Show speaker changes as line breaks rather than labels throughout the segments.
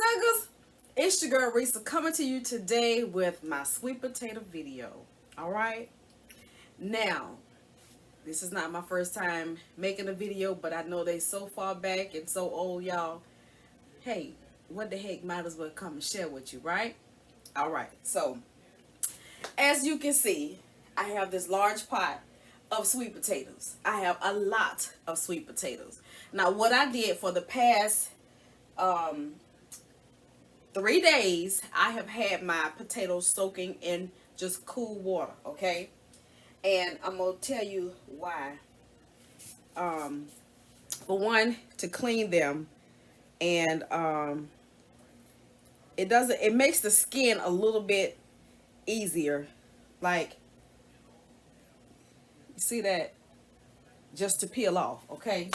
Suggers, it's your girl Risa coming to you today with my sweet potato video. Alright, now this is not my first time making a video, but I know they so far back and so old, y'all. Hey, what the heck, might as well come and share with you, right? Alright, so as you can see, I have this large pot of sweet potatoes. I have a lot of sweet potatoes. Now what I did for the past 3 days, I have had my potatoes soaking in just cool water, okay? And I'm gonna tell you why. For one, to clean them, and it makes the skin a little bit easier. Like, you see that? Just to peel off, okay?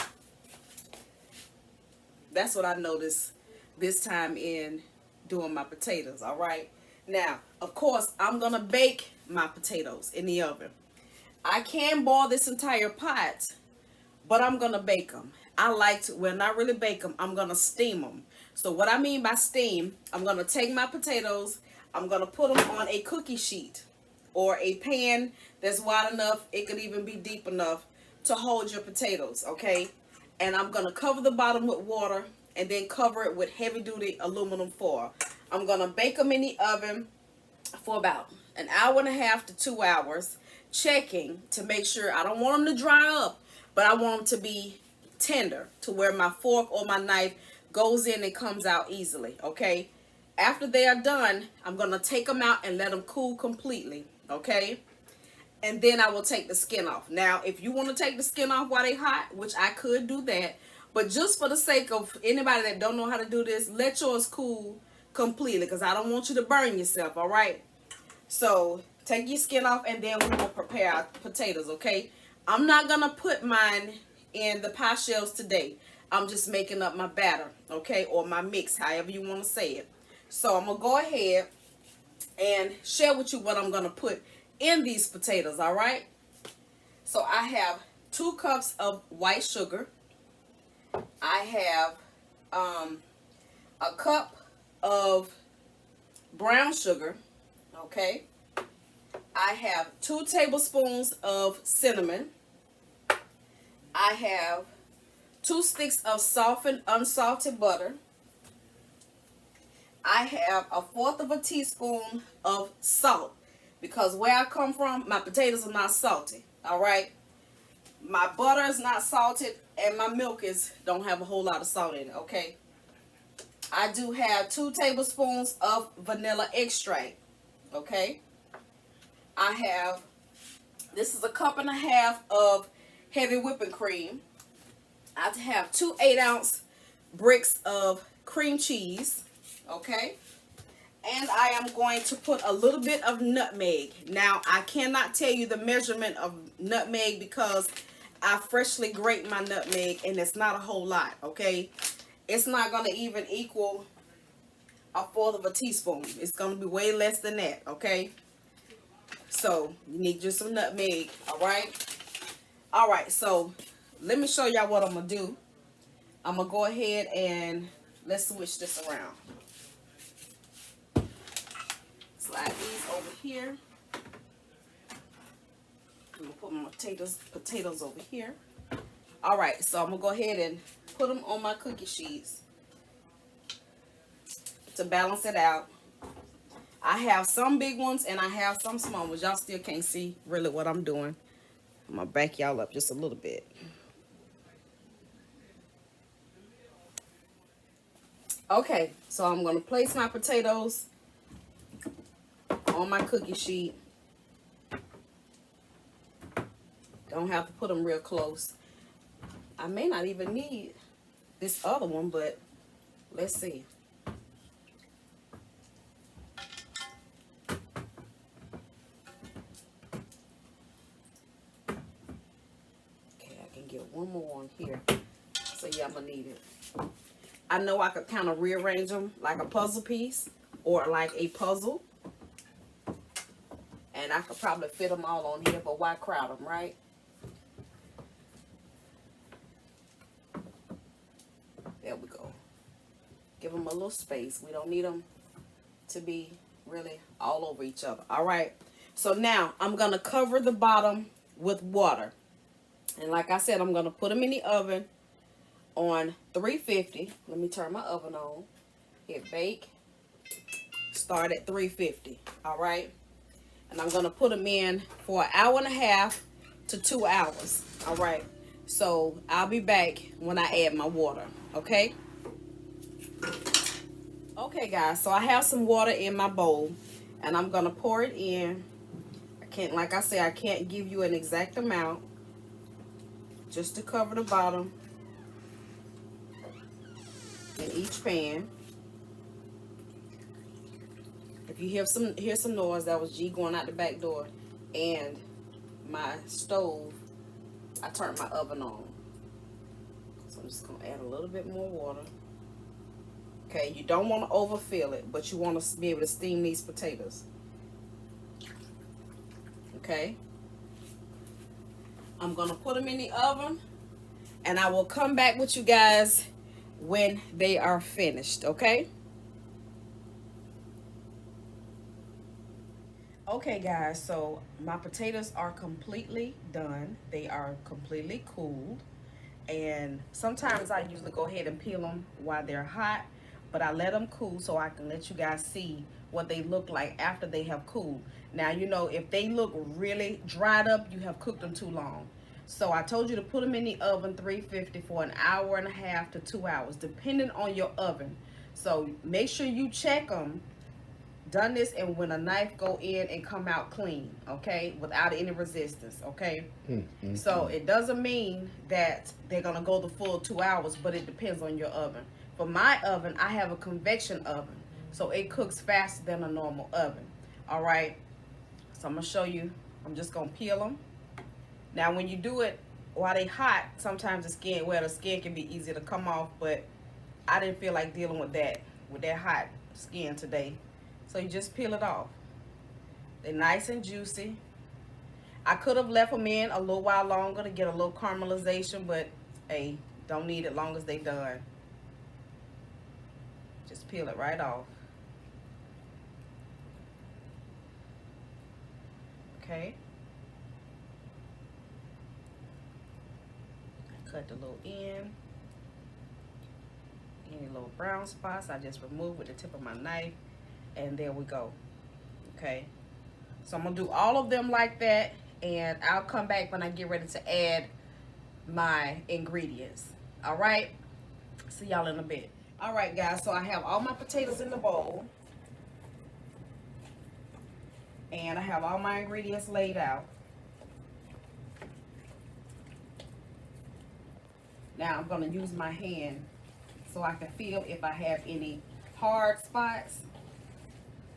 That's what I noticed this time in doing my potatoes. All right, now of course I'm gonna bake my potatoes in the oven. I can boil this entire pot, but I'm gonna bake them. I like to, well, not really bake them, I'm gonna steam them. So what I mean by steam, I'm gonna take my potatoes, I'm gonna put them on a cookie sheet or a pan that's wide enough, it could even be deep enough to hold your potatoes, okay? And I'm gonna cover the bottom with water and then cover it with heavy duty aluminum foil. I'm gonna bake them in the oven for about an hour and a half to 2 hours, checking to make sure. I don't want them to dry up, but I want them to be tender to where my fork or my knife goes in and comes out easily, okay? After they are done, I'm gonna take them out and let them cool completely, okay? And then I will take the skin off. Now, if you want to take the skin off while they hot, which I could do that, but just for the sake of anybody that don't know how to do this, let yours cool completely, because I don't want you to burn yourself, all right? So take your skin off, and then we will prepare our potatoes, okay? I'm not going to put mine in the pie shells today. I'm just making up my batter, okay, or my mix, however you want to say it. So I'm going to go ahead and share with you what I'm going to put in these potatoes, all right? So I have 2 cups of white sugar. I have a cup of brown sugar, okay? I have 2 tablespoons of cinnamon. I have 2 sticks of softened unsalted butter. I have 1/4 of a teaspoon of salt, because where I come from, my potatoes are not salty, all right? My butter is not salted, and my milk don't have a whole lot of salt in it, okay? I do have 2 tablespoons of vanilla extract, okay? I have, this is 1.5 cups of heavy whipping cream. I have 2 8-ounce bricks of cream cheese, okay? And I am going to put a little bit of nutmeg. Now, I cannot tell you the measurement of nutmeg because I freshly grate my nutmeg, and it's not a whole lot, okay? It's not going to even equal 1/4 of a teaspoon. It's going to be way less than that, okay? So, you need just some nutmeg, all right? All right, so let me show y'all what I'm going to do. I'm going to go ahead and let's switch this around. Slide these over here. I'm going to put my potatoes over here. All right, so I'm going to go ahead and put them on my cookie sheets to balance it out. I have some big ones and I have some small ones. Y'all still can't see really what I'm doing. I'm going to back y'all up just a little bit. Okay, so I'm going to place my potatoes on my cookie sheet. Don't have to put them real close. I may not even need this other one, but let's see. Okay, I can get one more on here. So yeah, I'm gonna need it. I know I could kind of rearrange them like a puzzle piece or like a puzzle. And I could probably fit them all on here, but why crowd them, right? There we go. Give them a little space. We don't need them to be really all over each other. All right. So now I'm going to cover the bottom with water. And like I said, I'm going to put them in the oven on 350. Let me turn my oven on. Hit bake. Start at 350. All right. And I'm going to put them in for 1.5 to 2 hours. All right. So I'll be back when I add my water. Okay. Okay, guys. So I have some water in my bowl. And I'm going to pour it in. Like I said, I can't give you an exact amount, just to cover the bottom in each pan. If you hear some noise, that was G going out the back door, and my stove, I turned my oven on. So I'm just gonna add a little bit more water. Okay, you don't want to overfill it, but you want to be able to steam these potatoes. Okay, I'm gonna put them in the oven, and I will come back with you guys when they are finished. Okay. Okay, guys, so my potatoes are completely done. They are completely cooled, and sometimes I usually go ahead and peel them while they're hot, but I let them cool so I can let you guys see what they look like after they have cooled. Now, you know, if they look really dried up, you have cooked them too long. So I told you to put them in the oven 350 for 1.5 to 2 hours, depending on your oven. So make sure you check them. Done this, and when a knife go in and come out clean, okay, without any resistance, okay. So it doesn't mean that they're gonna go the full 2 hours, but it depends on your oven. For my oven, I have a convection oven, so it cooks faster than a normal oven. All right, so I'm gonna show you. I'm just gonna peel them. Now when you do it while they hot, sometimes the skin can be easy to come off, but I didn't feel like dealing with that hot skin today. So you just peel it off. They're nice and juicy. I could have left them in a little while longer to get a little caramelization, but hey, don't need it long as they done. Just peel it right off. Okay. I cut the little end. Any little brown spots, I just remove with the tip of my knife. And there we go. Okay, so I'm gonna do all of them like that, and I'll come back when I get ready to add my ingredients. All right, see y'all in a bit. All right, guys, so I have all my potatoes in the bowl, and I have all my ingredients laid out. Now I'm gonna use my hand so I can feel if I have any hard spots,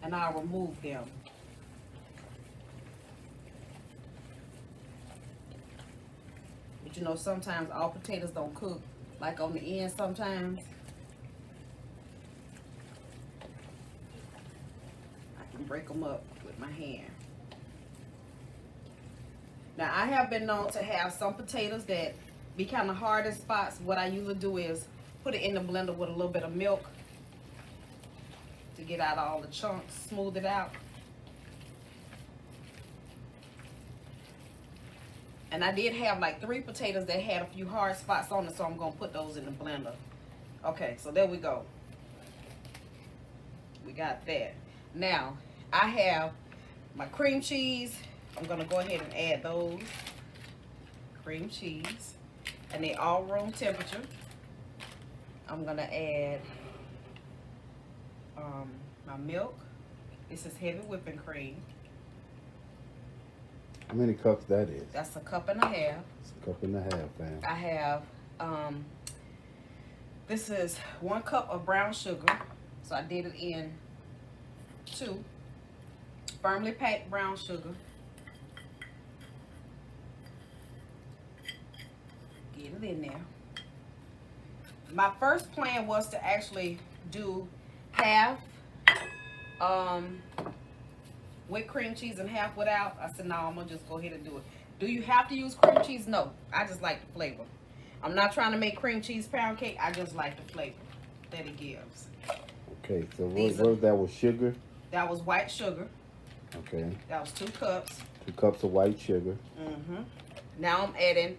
and I'll remove them. But you know, sometimes all potatoes don't cook like on the end sometimes. I can break them up with my hand. Now I have been known to have some potatoes that be kind of hard in spots. What I usually do is put it in the blender with a little bit of milk to get out all the chunks, smooth it out. And I did have like 3 potatoes that had a few hard spots on it, so I'm gonna put those in the blender. Okay, so there we go. We got that. Now, I have my cream cheese. I'm gonna go ahead and add those. Cream cheese. And they all room temperature. I'm gonna add my milk. This is heavy whipping cream.
How many cups that is?
That's 1.5 cups.
It's 1.5 cups, fam.
I have this is 1 cup of brown sugar. So I did it in 2 firmly packed brown sugar. Get it in there. My first plan was to actually do half with cream cheese and half without. I said, no, I'm gonna just go ahead and do it. Do you have to use cream cheese? No, I just like the flavor. I'm not trying to make cream cheese pound cake. I just like the flavor. that it gives.
Okay, so what
These
was that with sugar?
That was white sugar.
Okay.
That was 2 cups.
2 cups of white sugar.
Now I'm adding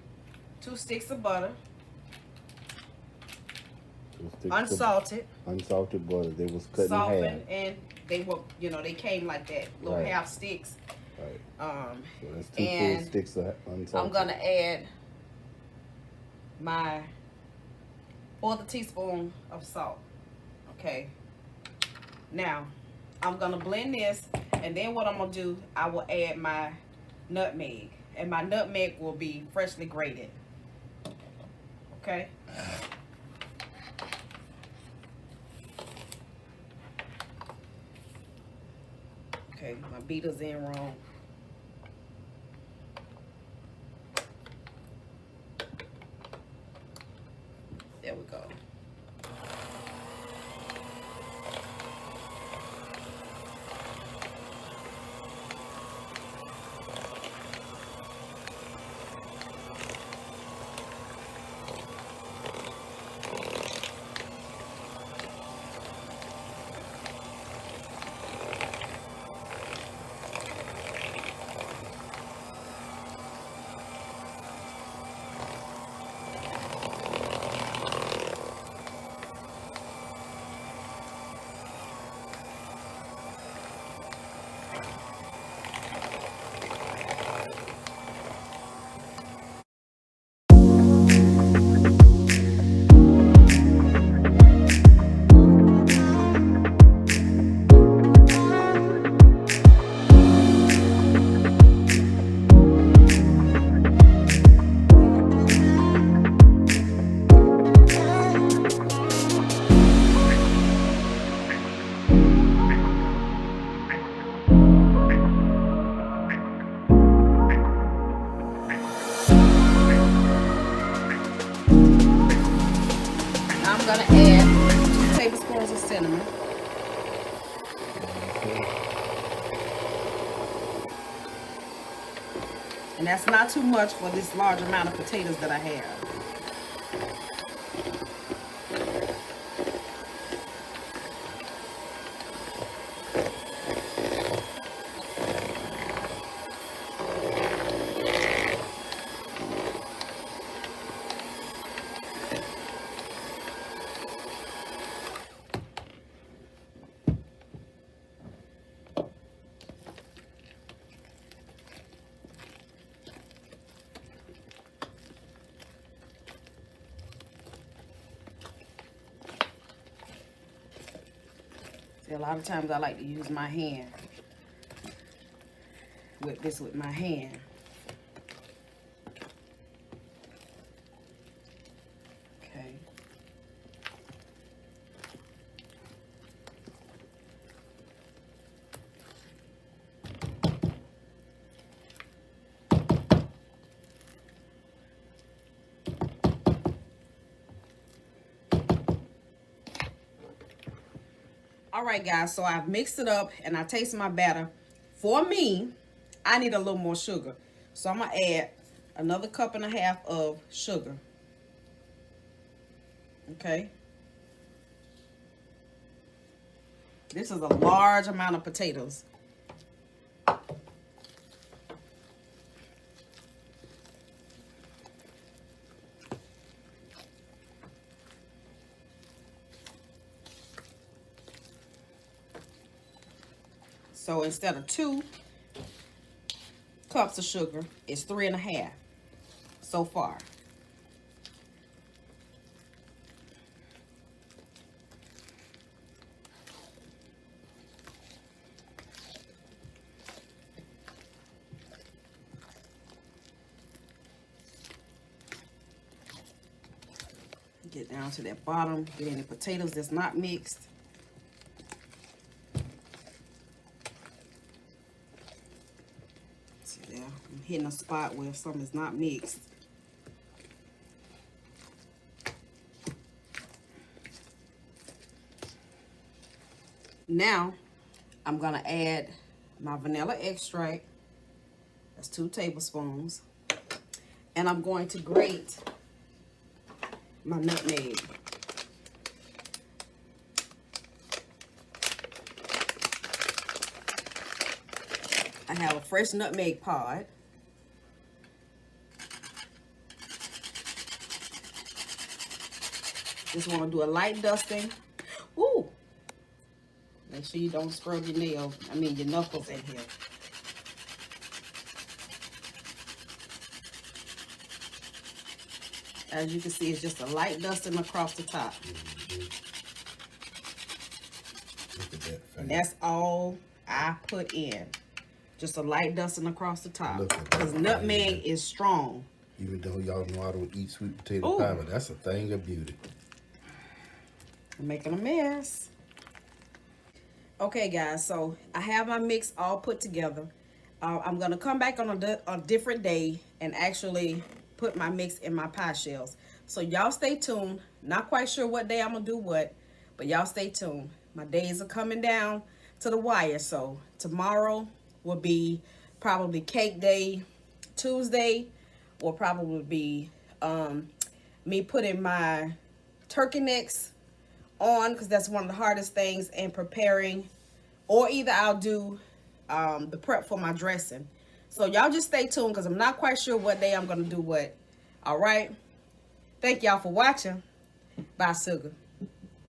2 sticks of butter.
2 sticks
Unsalted.
of unsalted butter. They was cut in half.
Softened, and they were, you know, they came like that, little
Right.
half sticks.
Right. So that's 2
and
full sticks of unsalted.
I'm gonna add my 1/4 teaspoon of salt. Okay. Now I'm gonna blend this, and then what I'm gonna do, I will add my nutmeg, and my nutmeg will be freshly grated. Okay. Okay, my beater's in wrong. There we go. I'm gonna add 2 tablespoons of cinnamon. And that's not too much for this large amount of potatoes that I have. See, a lot of times I like to use my hand. Whip this with my hand. Okay. All right, guys, so I've mixed it up and I taste my batter. For me, I need a little more sugar. So I'm going to add another 1.5 cups of sugar. Okay. This is a large amount of potatoes. So instead of 2 cups of sugar, it's 3.5 so far. Get down to that bottom, get any potatoes that's not mixed. See there, I'm hitting a spot where some is not mixed. Now, I'm gonna add my vanilla extract. That's 2 tablespoons. And I'm going to grate my nutmeg. I have a fresh nutmeg pod. Just want to do a light dusting. Ooh. Make sure you don't scrub your nails. Your knuckles in here. As you can see, it's just a light dusting across the top.
Look at that.
And that's all I put in. Just a light dusting across the top. Because nutmeg is strong.
Even though y'all know I don't eat sweet potato pie, but that's a thing of beauty.
I'm making a mess. Okay, guys, so I have my mix all put together. I'm going to come back on a different day and actually put my mix in my pie shells. So y'all stay tuned. Not quite sure what day I'm going to do what, but y'all stay tuned. My days are coming down to the wire. So tomorrow will be probably cake day. Tuesday will probably be me putting my turkey necks on, because that's one of the hardest things, and preparing, or either I'll do the prep for my dressing. So y'all just stay tuned, because I'm not quite sure what day I'm going to do what. All right. Thank y'all for watching. Bye, Sugar.